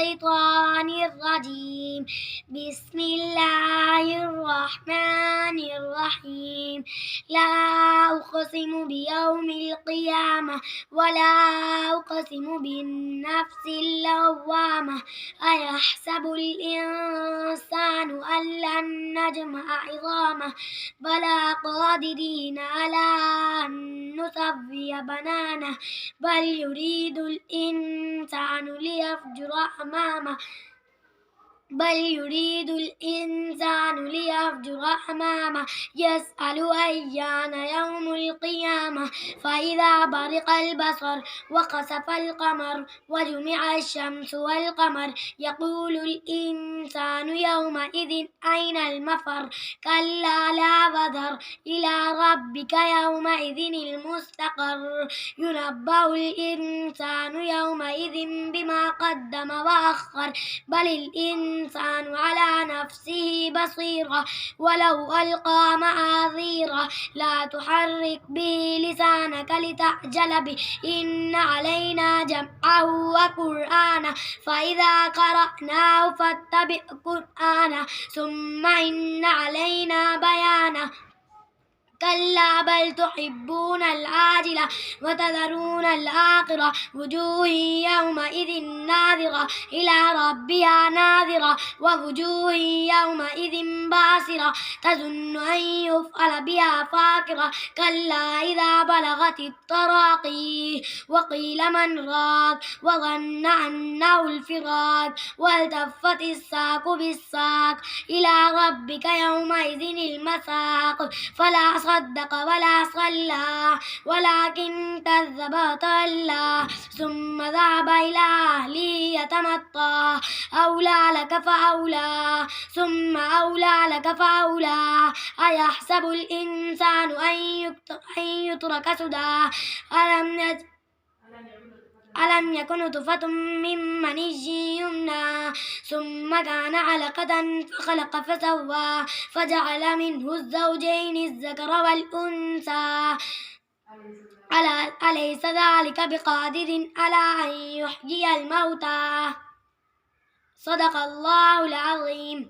الشيطان الرجيم. بسم الله الرحمن الرحيم. لا أقسم بيوم القيامة ولا أقسم بالنفس اللوامة. أيحسب الإنسان أن لن نجمع عظامه بلى قادرين على أن نسوي بنانه بل يريد الإنسان ليفجر أمامه يسأل أيان يوم القيامة فإذا برق البصر وخسف القمر وجمع الشمس والقمر يقول الإنسان يومئذ أين المفر كلا لا وزر إلى ربك يومئذ المستقر ينبأ الإنسان يومئذ بما قدم وأخر بل الإنسان على نفسه بصيرة ولو ألقى معاذيره لا تحرك به لسانك لتعجل به إن علينا جمعه وقرآنه فإذا قرأناه فاتبع قرآنه ثم إن علينا بيانه كلا بل تحبون العاجلة وتذرون الآخرة وجوه يومئذ ناظرة إلى ربها ناظرة ووجوه يومئذ باسرة تظن أن يفعل بها فاقرة كلا إذا بلغت التراقي وقيل من راق وظن أنه الفراق والتفت الساق بالساق إلى ربك يومئذ المساق فلا صدق ولا صلى ولكن كذب وتولى ثم ذهب إلى أهله يتمطى أولى لك فأولى ثم أولى لك فأولى أيحسب الإنسان أن يترك سدى ألم يكن نطفة من مني يمنى ثم كان علقة فخلق فسوى فجعل منه الزوجين الذكر والأنثى أليس ذلك بقادر على أن يحيي الموتى صدق الله العظيم.